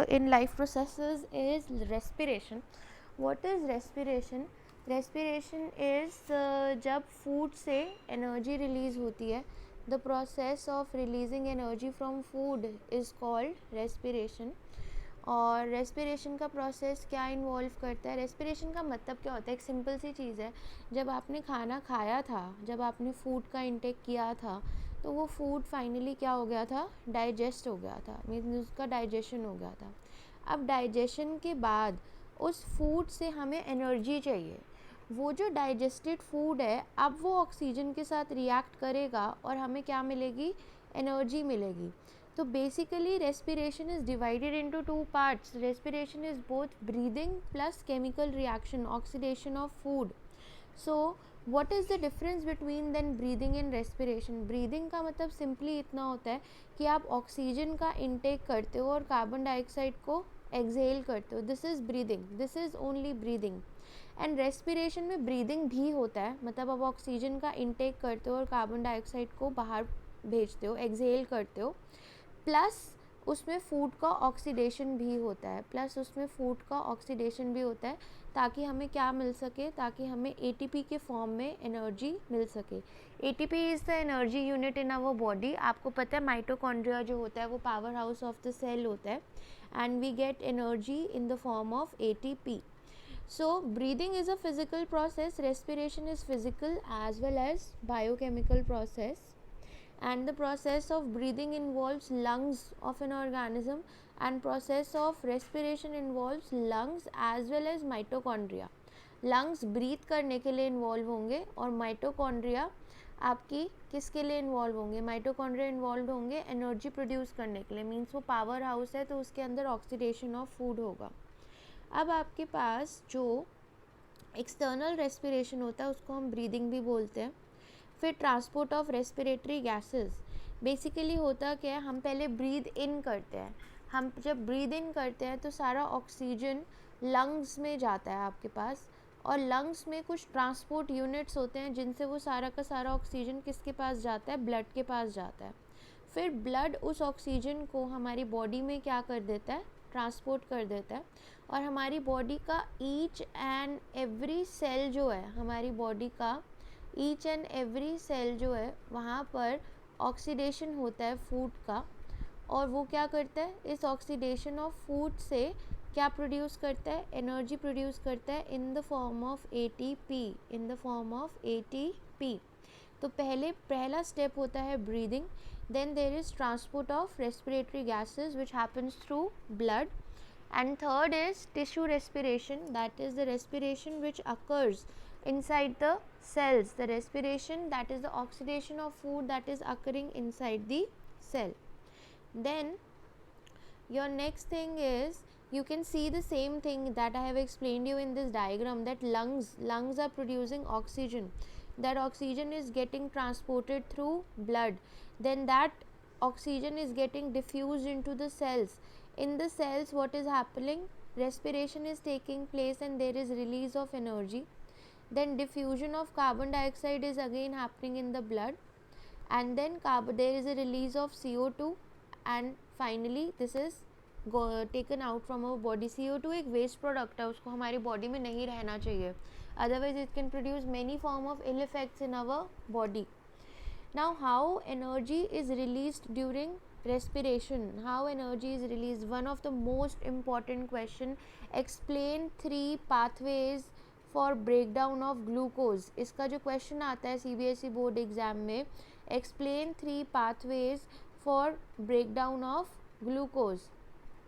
in life processes is respiration. What is respiration? Respiration is जब food से energy release होती है, the process of releasing energy from food is called respiration. और respiration का process क्या involve करता है? रेस्पिरेशन का मतलब क्या होता है? एक सिंपल सी चीज़ है, जब आपने खाना खाया था, जब आपने फूड का इंटेक किया था, तो वो फूड फाइनली क्या हो गया था? डाइजेस्ट हो गया था, मीन्स उसका डाइजेशन हो गया था। अब डाइजेशन के बाद उस फूड से हमें एनर्जी चाहिए। वो जो डाइजेस्टेड फूड है, अब वो ऑक्सीजन के साथ रिएक्ट करेगा और हमें क्या मिलेगी? एनर्जी मिलेगी। तो basically respiration is divided into two parts. Respiration is both breathing plus chemical reaction, oxidation of food. So what is the difference between then breathing and respiration? Breathing का मतलब सिंपली इतना होता है कि आप ऑक्सीजन का इंटेक करते हो और कार्बन डाइऑक्साइड को एक्सहेल करते हो. This is breathing, this is only breathing. And respiration में ब्रीदिंग भी होता है, मतलब आप ऑक्सीजन का इंटेक करते हो और कार्बन डाइऑक्साइड को बाहर भेजते हो, एक्सहेल करते हो, प्लस उसमें फूड का ऑक्सीडेशन भी होता है, ताकि हमें क्या मिल सके? ताकि हमें एटीपी के फॉर्म में एनर्जी मिल सके. ATP is the energy unit in our body. आपको पता है माइटोकॉन्ड्रिया जो होता है वो power house of the cell होता है, and we get energy in the form of ATP. So breathing is a physical process, respiration is physical as well as biochemical process, and the process of breathing involves lungs of an organism and process of respiration involves lungs as well as mitochondria. lungs breathe करने के लिए involve होंगे और mitochondria आपकी किसके लिए involve होंगे? Mitochondria involve होंगे एनर्जी प्रोड्यूस करने के लिए, मीन्स वो पावर हाउस है तो उसके अंदर ऑक्सीडेशन ऑफ फूड होगा. अब आपके पास जो एक्सटर्नल रेस्पिरेशन होता है उसको हम ब्रीदिंग भी बोलते हैं. फिर transport of respiratory gases. Basically होता क्या है? हम पहले ब्रीद इन करते हैं. हम जब ब्रीद इन करते हैं तो सारा ऑक्सीजन लंग्स में जाता है आपके पास, और लंग्स में कुछ ट्रांसपोर्ट यूनिट्स होते हैं जिनसे वो सारा का सारा ऑक्सीजन किसके पास जाता है? ब्लड के पास जाता है. फिर ब्लड उस ऑक्सीजन को हमारी बॉडी में क्या कर देता है? ट्रांसपोर्ट कर देता है. और हमारी बॉडी का ईच एंड एवरी सेल जो है, हमारी बॉडी का ईच एंड एवरी सेल जो है वहाँ पर ऑक्सीडेशन होता है फूड का, और वो क्या करता है? इस ऑक्सीडेशन ऑफ फूड से क्या प्रोड्यूस करता है? एनर्जी प्रोड्यूस करता है in the form of ATP, in the form of ATP. तो पहला स्टेप होता है breathing. Then there is transport of respiratory gases which happens through blood. And third is tissue respiration, that is the respiration which occurs inside the cells, the respiration that is the oxidation of food that is occurring inside the cell. Then your next thing is, you can see the same thing that I have explained you in this diagram, that lungs are producing oxygen. That oxygen is getting transported through blood. Then that oxygen is getting diffused into the cells. In the cells, what is happening? Respiration is taking place and there is release of energy. Then diffusion of carbon dioxide is again happening in the blood, and then there is a release of CO2, and finally this is taken out from our body. CO2 एक waste product है, उसको हमारी body में नहीं रहना चाहिए, otherwise it can produce many form of ill effects in our body. Now how energy is released during respiration? How energy is released? One of the most important question. Explain 3 pathways for breakdown of glucose. इसका जो question आता है CBSE board exam में, explain 3 pathways for breakdown of glucose.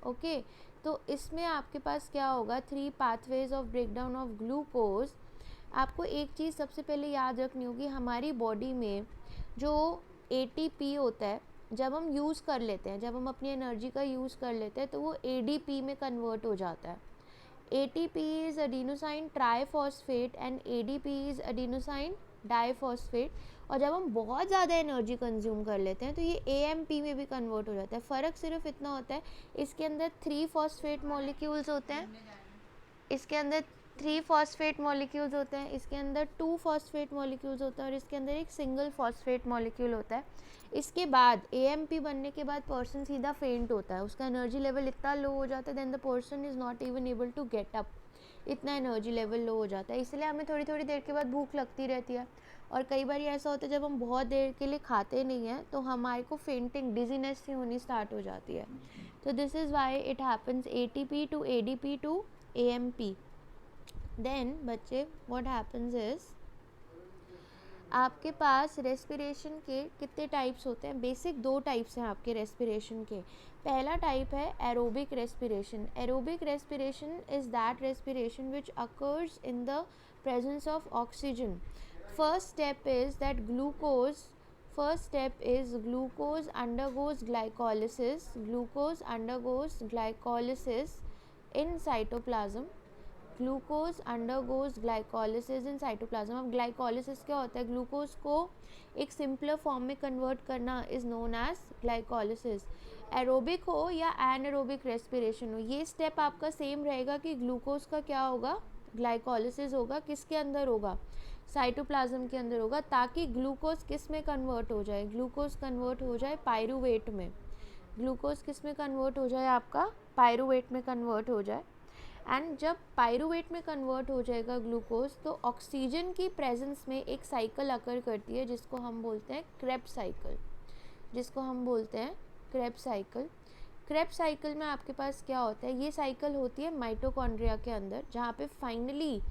Okay तो इसमें आपके पास क्या होगा? 3 pathways of breakdown of glucose. आपको एक चीज़ सबसे पहले याद रखनी होगी, हमारी बॉडी में जो ATP होता है, जब हम यूज़ कर लेते हैं, जब हम अपनी एनर्जी का यूज़ कर लेते हैं तो वो ADP में कन्वर्ट हो जाता है. ATP is adenosine triphosphate and ADP is adenosine diphosphate. और जब हम बहुत ज़्यादा एनर्जी कंज्यूम कर लेते हैं तो ये AMP में भी कन्वर्ट हो जाता है. फ़र्क सिर्फ इतना होता है, इसके अंदर 3 फॉस्फेट मॉलिक्यूल्स होते हैं, इसके अंदर 3 फॉस्फेट मॉलिक्यूल्स होते हैं, इसके अंदर 2 फॉस्फेट मॉलिक्यूल्स होता है और इसके अंदर एक सिंगल फॉस्फेट मॉलिक्यूल होता है। इसके बाद AMP बनने के बाद पर्सन सीधा फेंट होता है, उसका एनर्जी लेवल इतना लो हो जाता है, then the person is not even able to get up, इतना एनर्जी लेवल लो हो जाता है। इसलिए हमें थोड़ी थोड़ी देर के बाद भूख लगती रहती है और कई बार ऐसा होता है जब हम बहुत देर के लिए खाते नहीं हैं तो हमारे को फेंटिंग, डिजीनेस सी होनी स्टार्ट हो जाती है। तो this is why it happens ATP to ADP to AMP। देन बच्चे व्हाट हैपन्स इज, आपके पास रेस्पिरेशन के कितने टाइप्स होते हैं? बेसिक 2 टाइप्स हैं आपके रेस्पिरेशन के। पहला टाइप है aerobic respiration. Aerobic respiration is that respiration which occurs in the presence of oxygen. First step is glucose undergoes glycolysis. Glucose undergoes glycolysis in cytoplasm. Glucose undergoes glycolysis in cytoplasm. अब glycolysis क्या होता है? Glucose को एक simpler form में convert करना is known as glycolysis. Aerobic हो या एनारोबिक रेस्पिरेशन हो, ये स्टेप आपका सेम रहेगा कि ग्लूकोज का क्या होगा? ग्लाइकोलिसिस होगा। किसके अंदर होगा? साइटोप्लाज्म के अंदर होगा, ताकि ग्लूकोज किस में कन्वर्ट हो जाए? ग्लूकोज कन्वर्ट हो जाए पायरूवेट में। ग्लूकोज किस में कन्वर्ट हो जाए? आपका पायरूवेट में कन्वर्ट हो जाए। एंड जब पायरूवेट में कन्वर्ट हो जाएगा ग्लूकोज, तो ऑक्सीजन की प्रेजेंस में एक साइकिल अकर करती है जिसको हम बोलते हैं क्रेब्स साइकिल। क्रेब्स साइकिल में आपके पास क्या होता है? ये साइकिल होती है माइटोकॉन्ड्रिया के अंदर, जहाँ पे फाइनली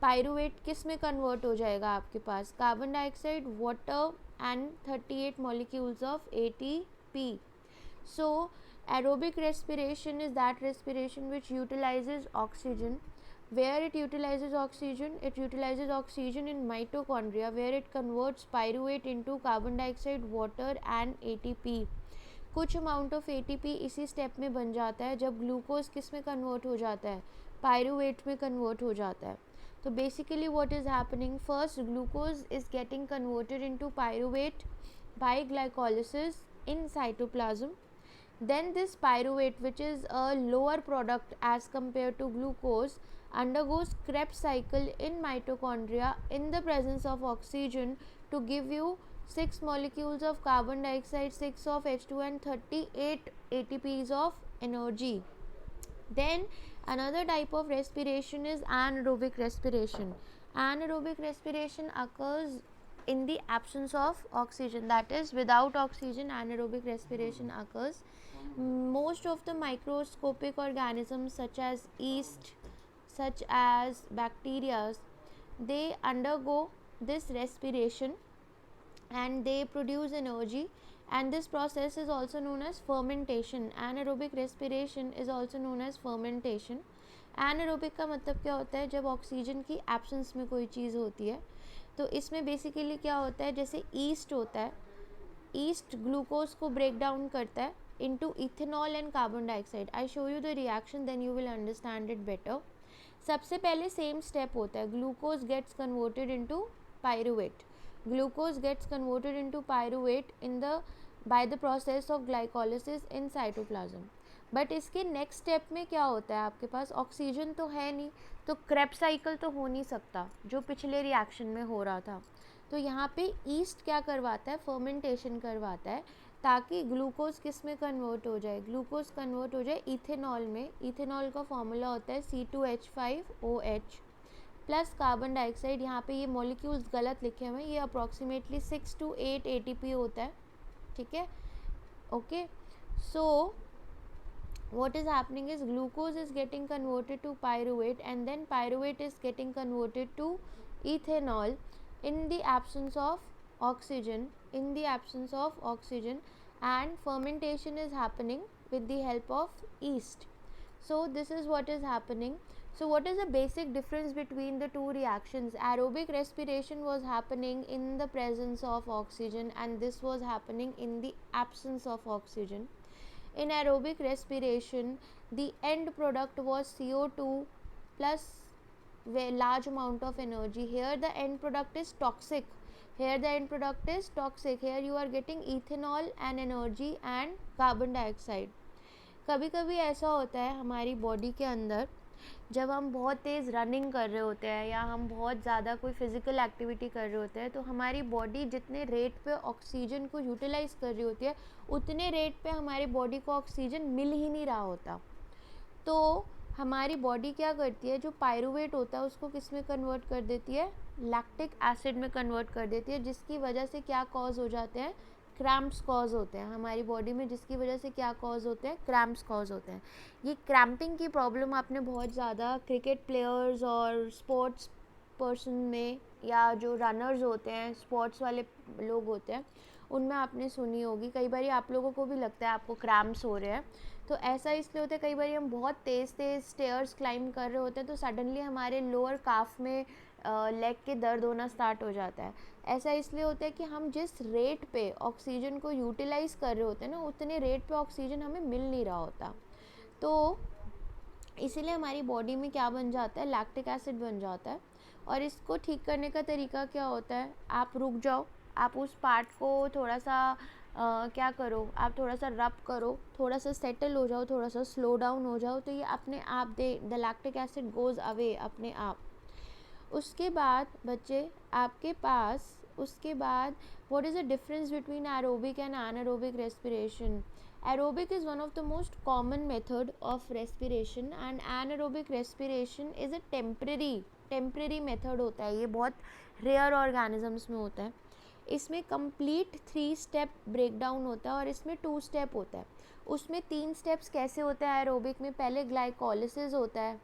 पायरूवेट किस में कन्वर्ट हो जाएगा? आपके पास carbon dioxide, water and 38 molecules of ATP. So aerobic respiration is that respiration which utilizes oxygen. Where it utilizes oxygen? It utilizes oxygen in mitochondria, where it converts pyruvate into carbon dioxide, water and ATP. कुछ amount of ATP इसी step में बन जाता है जब glucose किस में convert हो जाता है? पायरूवेट में कन्वर्ट हो जाता है। तो basically what is happening, first glucose is getting converted into pyruvate by glycolysis in cytoplasm. Then this pyruvate, which is a lower product as compared to glucose, undergoes Krebs cycle in mitochondria in the presence of oxygen to give you 6 molecules of carbon dioxide, 6 of H2 and 38 ATPs of energy. Then another type of respiration is anaerobic respiration. Anaerobic respiration occurs in the absence of oxygen, that is without oxygen anaerobic respiration occurs. Most of the microscopic organisms such as yeast, such as bacteria, they undergo this respiration and they produce energy, and this process is also known as fermentation. Anaerobic respiration is also known as fermentation. anaerobic का मतलब क्या होता है? जब oxygen की absence में कोई चीज़ होती है, तो इसमें बेसिकली क्या होता है? जैसे ईस्ट होता है, ईस्ट ग्लूकोज को ब्रेक डाउन करता है into ethanol and carbon dioxide. I show you the reaction, then you will understand it better. सबसे पहले सेम स्टेप होता है, glucose gets converted into pyruvate. Glucose gets converted into pyruvate in the by the process of glycolysis in cytoplasm. But इसके next step में क्या होता है? आपके पास ऑक्सीजन तो है नहीं, तो क्रेब्स साइकिल तो हो नहीं सकता जो पिछले रिएक्शन में हो रहा था। तो यहाँ पे ईस्ट क्या करवाता है? फर्मेंटेशन करवाता है, ताकि ग्लूकोज किस में कन्वर्ट हो जाए? ग्लूकोज कन्वर्ट हो जाए इथेनॉल में। इथेनॉल का फॉर्मूला होता है C2H5OH प्लस कार्बन डाइऑक्साइड। यहाँ पे ये मॉलिक्यूल्स गलत लिखे हुए हैं, ये अप्रॉक्सीमेटली 6 to 8 ATP होता है, ठीक है? Okay, so what is happening is glucose is getting converted to pyruvate, and then pyruvate is getting converted to ethanol in the absence of oxygen, and fermentation is happening with the help of yeast. So this is what is happening. So what is the basic difference between the two reactions? Aerobic respiration was happening in the presence of oxygen, and this was happening in the absence of oxygen. In aerobic respiration, the end product was CO2 plus a large amount of energy. Here the end product is toxic. Here you are getting ethanol and energy and carbon dioxide. कभी कभी ऐसा होता है हमारी body के अंदर जब हम बहुत तेज़ रनिंग कर रहे होते हैं या हम बहुत ज़्यादा कोई फिज़िकल एक्टिविटी कर रहे होते हैं, तो हमारी बॉडी जितने रेट पे ऑक्सीजन को यूटिलाइज़ कर रही होती है, उतने रेट पे हमारी बॉडी को ऑक्सीजन मिल ही नहीं रहा होता। तो हमारी बॉडी क्या करती है, जो पायरुवेट होता है उसको किस में कन्वर्ट कर देती है, लैक्टिक एसिड में कन्वर्ट कर देती है, जिसकी वजह से क्या कॉज हो जाते हैं, क्रैम्प्स कॉज होते हैं हमारी बॉडी में, जिसकी वजह से क्या कॉज होते हैं, क्रैम्प्स कॉज होते हैं। ये क्रैम्पिंग की प्रॉब्लम आपने बहुत ज़्यादा क्रिकेट प्लेयर्स और स्पोर्ट्स पर्सन में, या जो रनर्स होते हैं, स्पोर्ट्स वाले लोग होते हैं, उनमें आपने सुनी होगी। कई बार आप लोगों को भी लगता है आपको क्रैम्प्स हो रहे हैं, तो ऐसा इसलिए होता है, कई बार हम बहुत तेज़ स्टेयर्स क्लाइंब कर रहे होते हैं, तो सडनली हमारे लोअर काफ में लेग के दर्द होना स्टार्ट हो जाता है। ऐसा इसलिए होता है कि हम जिस रेट पे ऑक्सीजन को यूटिलाइज़ कर रहे होते हैं ना, उतने रेट पे ऑक्सीजन हमें मिल नहीं रहा होता। तो इसीलिए हमारी बॉडी में क्या बन जाता है, लैक्टिक एसिड बन जाता है। और इसको ठीक करने का तरीका क्या होता है, आप रुक जाओ, आप उस पार्ट को थोड़ा सा क्या करो, आप थोड़ा सा रब करो, थोड़ा सा सेटल हो जाओ, थोड़ा सा स्लो डाउन हो जाओ, तो ये अपने आप the lactic acid goes away अपने आप। उसके बाद बच्चे आपके पास, उसके बाद what is the difference between aerobic and anaerobic respiration. Aerobic is one of the most common method of respiration and anaerobic respiration is a temporary method होता है। ये बहुत रेयर ऑर्गेनिजम्स में होता है। इसमें कंप्लीट 3 स्टेप ब्रेकडाउन होता है और इसमें 2 स्टेप होता है। उसमें 3 स्टेप्स कैसे होता है एरोबिक में, पहले ग्लाइकोलिसिस होता है,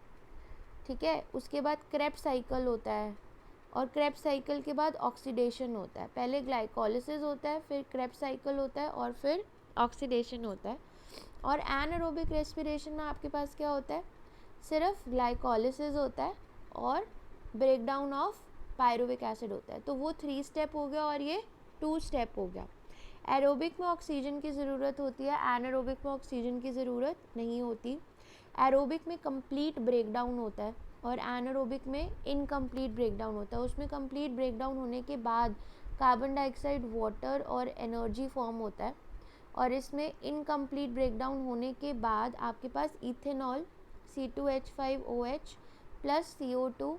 ठीक है, उसके बाद क्रेब्स साइकिल होता है, और क्रेब्स साइकिल के बाद ऑक्सीडेशन होता है। पहले ग्लाइकोलिसिस होता है, फिर क्रेब्स साइकिल होता है, और फिर ऑक्सीडेशन होता है। और एनारोबिक रेस्पिरेशन में आपके पास क्या होता है, सिर्फ ग्लाइकोलिसिस होता है और ब्रेकडाउन ऑफ पायरुविक एसिड होता है। तो वो 3 स्टेप हो गया और ये 2 स्टेप हो गया। एरोबिक में ऑक्सीजन की ज़रूरत होती है, एनारोबिक में ऑक्सीजन की ज़रूरत नहीं होती। एरोबिक में कंप्लीट ब्रेकडाउन होता है और एनारोबिक में इनकम्प्लीट ब्रेकडाउन होता है। उसमें कंप्लीट ब्रेकडाउन होने के बाद कार्बन डाइऑक्साइड, वाटर और एनर्जी फॉर्म होता है, और इसमें इनकम्प्लीट ब्रेकडाउन होने के बाद आपके पास ethanol C2H5OH plus CO2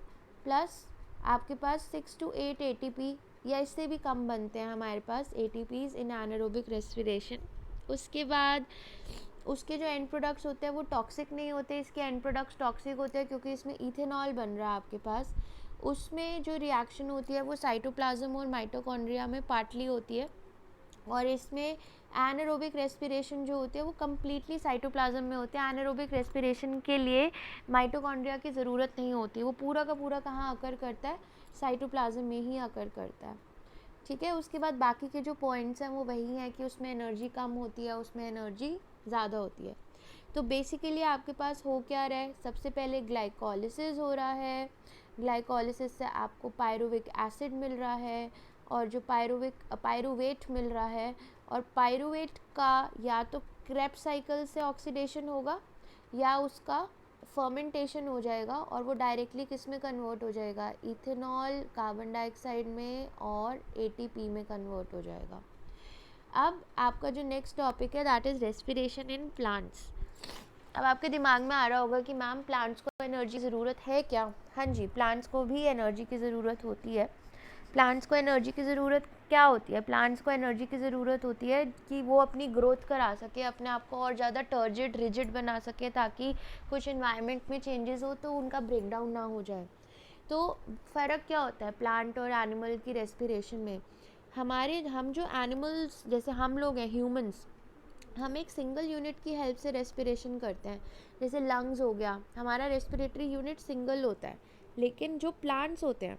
plus आपके पास 6 to 8 ATP या इससे भी कम बनते हैं हमारे पास ATPs इन एनारोबिक रेस्पिरेशन। उसके बाद उसके जो एंड प्रोडक्ट्स होते हैं वो टॉक्सिक नहीं होते, इसके एंड प्रोडक्ट्स टॉक्सिक होते हैं क्योंकि इसमें इथेनॉल बन रहा है आपके पास। उसमें जो रिएक्शन होती है वो साइटोप्लाज्म और माइटोकॉन्ड्रिया में पार्टली होती है, और इसमें एनारोबिक रेस्पिरेशन जो होती है वो कम्प्लीटली साइटोप्लाज्म में होते हैं। एनारोबिक रेस्पिरेशन के लिए माइटोकॉन्ड्रिया की ज़रूरत नहीं होती, वो पूरा का पूरा कहाँ आकर करता है, साइटोप्लाज्म में ही आकर करता है, ठीक है। उसके बाद बाकी के जो पॉइंट्स हैं वो वही हैं कि उसमें एनर्जी कम होती है, उसमें एनर्जी ज़्यादा होती है। तो बेसिकली आपके पास हो क्या रहा है, सबसे पहले ग्लाइकोलिसिस हो रहा है, ग्लाइकोलिसिस से आपको पायरुविक एसिड मिल रहा है, और जो पायरुवेट मिल रहा है, और पायरुवेट का या तो क्रेब्स साइकिल से ऑक्सीडेशन होगा या उसका फर्मेंटेशन हो जाएगा, और वो डायरेक्टली किस में कन्वर्ट हो जाएगा, इथेनॉल, कार्बन डाइऑक्साइड में और ATP में कन्वर्ट हो जाएगा। अब आपका जो नेक्स्ट टॉपिक है that is respiration in plants. अब आपके दिमाग में आ रहा होगा कि मैम प्लांट्स को एनर्जी की ज़रूरत है क्या। हाँ जी, प्लांट्स को भी एनर्जी की ज़रूरत होती है। प्लांट्स को एनर्जी की ज़रूरत क्या होती है, प्लांट्स को एनर्जी की ज़रूरत होती है कि वो अपनी ग्रोथ करा सके, अपने आप को और ज़्यादा टर्जिड रिजिड बना सके, ताकि कुछ इन्वायरमेंट में चेंजेस हो तो उनका ब्रेकडाउन ना हो जाए। तो फ़र्क क्या होता है प्लांट और एनिमल की रेस्पिरेशन में। हम जो एनिमल्स, जैसे हम लोग हैं ह्यूमंस, हम एक सिंगल यूनिट की हेल्प से रेस्पिरेशन करते हैं। जैसे लंग्स हो गया, हमारा रेस्पिरेटरी यूनिट सिंगल होता है, लेकिन जो प्लांट्स होते हैं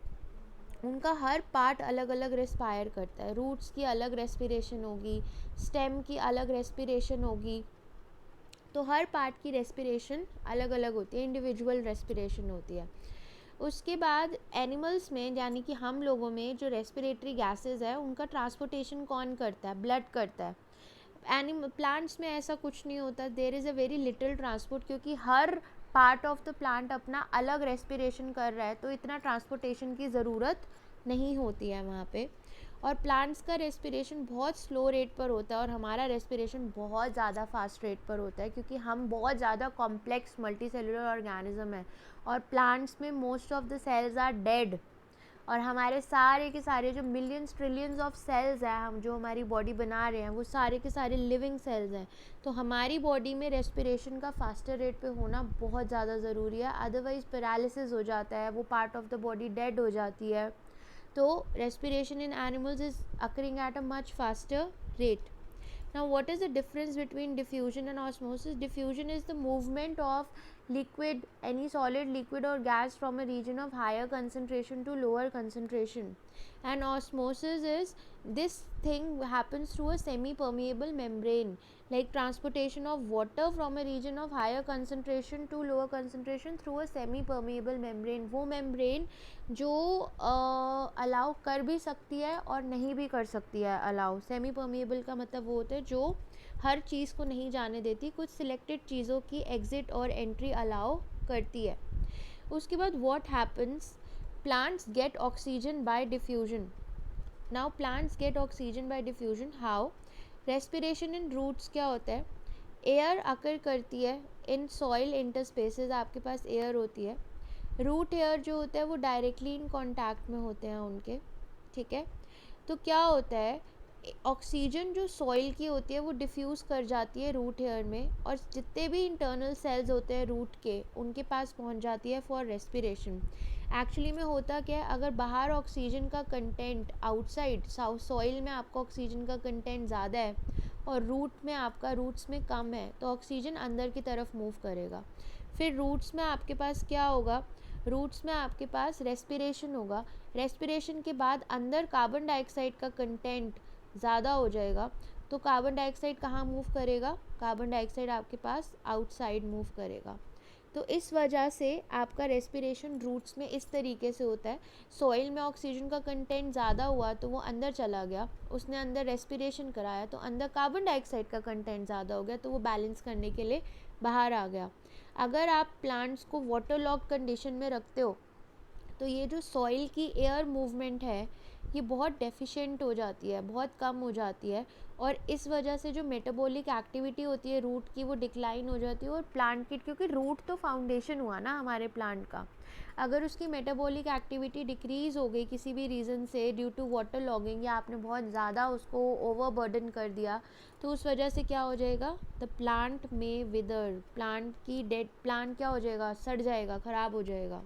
उनका हर पार्ट अलग अलग रेस्पायर करता है। रूट्स की अलग रेस्पिरेशन होगी, स्टेम की अलग रेस्पिरेशन होगी, तो हर पार्ट की रेस्पिरेशन अलग अलग होती है, इंडिविजुअल रेस्पिरेशन होती है। उसके बाद एनिमल्स में, यानी कि हम लोगों में, जो रेस्पिरेटरी गैसेस है उनका ट्रांसपोर्टेशन कौन करता है, ब्लड करता है। प्लांट्स में ऐसा कुछ नहीं होता, there is a very little transport, क्योंकि हर पार्ट ऑफ द प्लांट अपना अलग रेस्पिरेशन कर रहा है, तो इतना ट्रांसपोर्टेशन की ज़रूरत नहीं होती है वहाँ पे। और प्लांट्स का रेस्पिरेशन बहुत स्लो रेट पर होता है और हमारा रेस्पिरेशन बहुत ज़्यादा फास्ट रेट पर होता है, क्योंकि हम बहुत ज़्यादा कॉम्प्लेक्स मल्टी सेलुलर ऑर्गेनिज्म है और प्लांट्स में most of the cells are dead. और हमारे सारे के सारे जो मिलियंस ट्रिलियंस ऑफ सेल्स हैं हम जो हमारी बॉडी बना रहे हैं वो सारे के सारे लिविंग सेल्स हैं। तो हमारी बॉडी में रेस्पिरेशन का फास्टर रेट पे होना बहुत ज़्यादा ज़रूरी है, अदरवाइज़ पैरालिसिस हो जाता है, वो part of the body dead हो जाती है। तो respiration in animals is occurring at a much faster rate. Now what is the difference between diffusion and osmosis? Diffusion is the movement of liquid, any solid, liquid or gas from a region of higher concentration to lower concentration, and osmosis is this thing happens through a semi permeable membrane, like transportation of water from a region of higher concentration to lower concentration through a semi permeable membrane. वो membrane जो allow कर भी सकती है और नहीं भी कर सकती है अलाउ। सेमी परमिएबल का मतलब वो होता है जो हर चीज़ को नहीं जाने देती, कुछ सिलेक्टेड चीज़ों की एग्ज़िट और एंट्री अलाउ करती है। उसके बाद what happens, plants get oxygen by diffusion. Now plants get oxygen by diffusion how? Respiration in roots क्या होता है? एयर अकर करती है इन सॉइल इंटरस्पेसेस, आपके पास एयर होती है। रूट हेयर जो होता है वो डायरेक्टली इन कांटेक्ट में होते हैं उनके, ठीक है। तो क्या होता है, ऑक्सीजन जो सॉइल की होती है वो डिफ्यूज़ कर जाती है रूट हेयर में, और जितने भी इंटरनल सेल्स होते हैं रूट के उनके पास पहुंच जाती है फॉर रेस्पिरेशन। एक्चुअली में होता क्या है, अगर बाहर ऑक्सीजन का कंटेंट आउटसाइड सॉइल में आपका ऑक्सीजन का कंटेंट ज़्यादा है और रूट में आपका रूट्स में कम है, तो ऑक्सीजन अंदर की तरफ मूव करेगा। फिर रूट्स में आपके पास क्या होगा, रूट्स में आपके पास रेस्पिरेशन होगा। रेस्पिरेशन के बाद अंदर कार्बन डाइऑक्साइड का कंटेंट ज़्यादा हो जाएगा, तो कार्बन डाइऑक्साइड कहाँ मूव करेगा, कार्बन डाइऑक्साइड आपके पास आउटसाइड मूव करेगा। तो इस वजह से आपका रेस्पिरेशन रूट्स में इस तरीके से होता है। सॉइल में ऑक्सीजन का कंटेंट ज़्यादा हुआ तो वो अंदर चला गया, उसने अंदर रेस्पिरेशन कराया तो अंदर कार्बन डाइऑक्साइड का कंटेंट ज़्यादा हो गया, तो वो बैलेंस करने के लिए बाहर आ गया। अगर आप प्लांट्स को वाटर लॉक कंडीशन में रखते हो तो ये जो सॉइल की एयर मूवमेंट है ये बहुत डेफिशिएंट हो जाती है, बहुत कम हो जाती है, और इस वजह से जो मेटाबॉलिक एक्टिविटी होती है रूट की वो डिक्लाइन हो जाती है। और प्लांट की, क्योंकि रूट तो फाउंडेशन हुआ ना हमारे प्लांट का, अगर उसकी मेटाबॉलिक एक्टिविटी डिक्रीज़ हो गई किसी भी रीज़न से ड्यू टू वाटर लॉगिंग, या आपने बहुत ज़्यादा उसको ओवरबर्डन कर दिया, तो उस वजह से क्या हो जाएगा, द प्लांट में विदर, प्लांट की डेड, प्लांट क्या हो जाएगा, सड़ जाएगा, ख़राब हो जाएगा।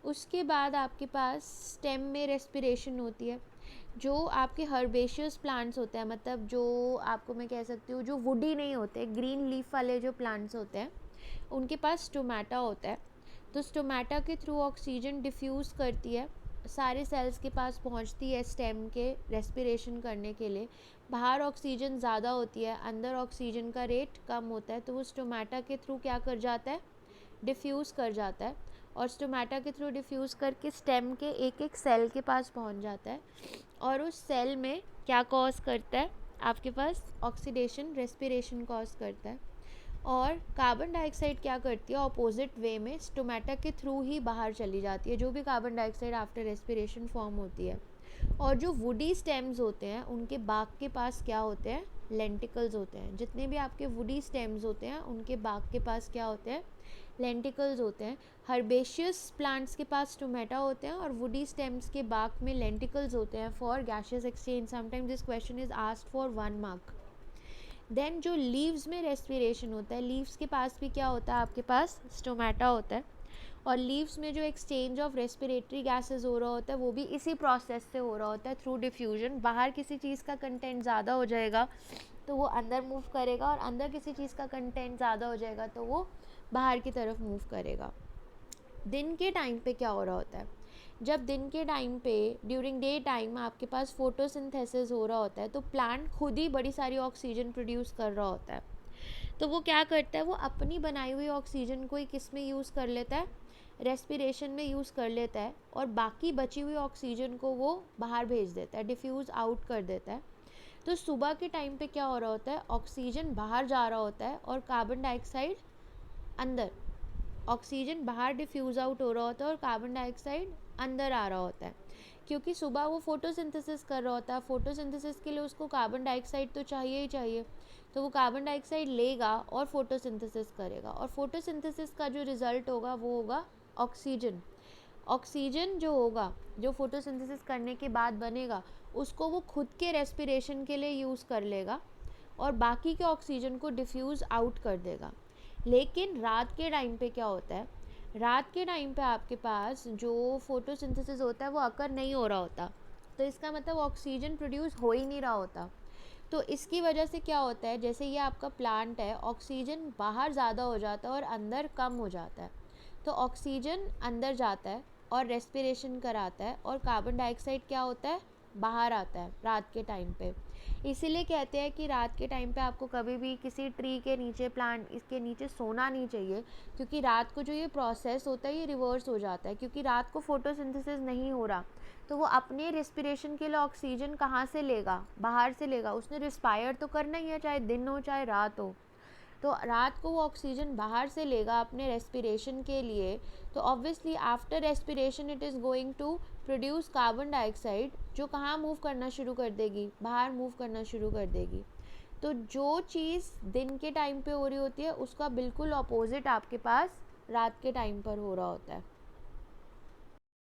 उसके बाद आपके पास स्टेम में रेस्पिरेशन होती है। जो आपके हर्बेशियस प्लांट्स होते हैं, मतलब जो आपको मैं कह सकती हूँ जो वुडी नहीं होते, ग्रीन लीफ वाले जो प्लांट्स होते हैं उनके पास स्टोमेटा होता है। तो स्टोमेटा के थ्रू ऑक्सीजन डिफ्यूज़ करती है, सारे सेल्स के पास पहुंचती है स्टेम के रेस्पिरेशन करने के लिए। बाहर ऑक्सीजन ज़्यादा होती है, अंदर ऑक्सीजन का रेट कम होता है, तो वो स्टोमेटा के थ्रू क्या कर जाता है, डिफ्यूज़ कर जाता है, और स्टोमेटा के थ्रू डिफ्यूज़ करके स्टेम के एक एक सेल के पास पहुंच जाता है, और उस सेल में क्या कॉज करता है, आपके पास ऑक्सीडेशन, रेस्पिरेशन कॉज करता है। और कार्बन डाइऑक्साइड क्या करती है, अपोजिट वे में स्टोमेटा के थ्रू ही बाहर चली जाती है, जो भी carbon dioxide after respiration form होती है। और जो वुडी स्टेम्स होते हैं उनके बाग के पास क्या होते हैं, लेंटिकल्स होते हैं। जितने भी आपके वुडी स्टेम्स होते हैं उनके बाग के पास क्या होते हैं, लेंटिकल्स होते हैं। हर्बेशियस प्लांट्स के पास स्टोमेटा होते हैं और वुडी स्टेम्स के बाग में लेंटिकल्स होते हैं for gaseous exchange. Sometimes this question is asked for 1 mark. देन जो लीव्स में रेस्पिरेशन होता है, लीव्स के पास भी क्या होता है, आपके पास स्टोमेटा होता है, और लीव्स में जो एक्सचेंज ऑफ रेस्पिरेटरी गैसेस हो रहा होता है वो भी इसी प्रोसेस से हो रहा होता है, थ्रू डिफ्यूजन। बाहर किसी चीज़ का कंटेंट ज़्यादा हो जाएगा तो वो अंदर मूव करेगा, और अंदर किसी चीज़ का कंटेंट ज़्यादा हो जाएगा तो वो बाहर की तरफ मूव करेगा। दिन के टाइम पे क्या हो रहा होता है, जब दिन के टाइम पे ड्यूरिंग डे टाइम आपके पास फोटोसिंथेसिस हो रहा होता है, तो प्लांट खुद ही बड़ी सारी ऑक्सीजन प्रोड्यूस कर रहा होता है। तो वो क्या करता है, वो अपनी बनाई हुई ऑक्सीजन को ही किस में यूज़ कर लेता है, रेस्पिरेशन में यूज़ कर लेता है, और बाकी बची हुई ऑक्सीजन को वो बाहर भेज देता है, डिफ्यूज़ आउट कर देता है। तो सुबह के टाइम पे क्या हो रहा होता है, ऑक्सीजन बाहर जा रहा होता है और कार्बन डाइऑक्साइड अंदर, ऑक्सीजन बाहर डिफ्यूज़ आउट हो रहा होता है और कार्बन डाइऑक्साइड अंदर आ रहा होता है। क्योंकि सुबह वो फोटोसिंथेसिस कर रहा होता है, फोटोसिंथेसिस के लिए उसको कार्बन डाइऑक्साइड तो चाहिए ही चाहिए, तो वो कार्बन डाइऑक्साइड लेगा और फोटोसिंथेसिस करेगा, और फोटोसिंथेसिस का जो रिज़ल्ट होगा वो होगा ऑक्सीजन। ऑक्सीजन जो होगा, जो फोटोसिंथेसिस करने के बाद बनेगा, उसको वो खुद के रेस्पिरेशन के लिए यूज़ कर लेगा और बाकी के ऑक्सीजन को डिफ्यूज़ आउट कर देगा। लेकिन रात के टाइम पे क्या होता है, रात के टाइम पे आपके पास जो फोटोसिंथेसिस होता है वो अकर नहीं हो रहा होता, तो इसका मतलब ऑक्सीजन प्रोड्यूस हो ही नहीं रहा होता। तो इसकी वजह से क्या होता है, जैसे ये आपका प्लांट है, ऑक्सीजन बाहर ज़्यादा हो जाता है और अंदर कम हो जाता है, तो ऑक्सीजन अंदर जाता है और रेस्पिरेशन कराता है, और कार्बन डाइऑक्साइड क्या होता है, बाहर आता है रात के टाइम पे। इसीलिए कहते हैं कि रात के टाइम पे आपको कभी भी किसी ट्री के नीचे, प्लांट इसके नीचे सोना नहीं चाहिए, क्योंकि रात को जो ये प्रोसेस होता है ये रिवर्स हो जाता है, क्योंकि रात को फोटोसिंथेसिस नहीं हो रहा, तो वो अपने रेस्पिरेशन के लिए ऑक्सीजन कहाँ से लेगा, बाहर से लेगा, उसने रिस्पायर तो करना ही है, चाहे दिन हो चाहे रात हो। तो रात को वो ऑक्सीजन बाहर से लेगा अपने रेस्पिरेशन के लिए, तो obviously after respiration it is going to produce carbon dioxide, जो कहाँ मूव करना शुरू कर देगी, बाहर मूव करना शुरू कर देगी। तो जो चीज़ दिन के टाइम पे हो रही होती है उसका बिल्कुल अपोजिट आपके पास रात के टाइम पर हो रहा होता है।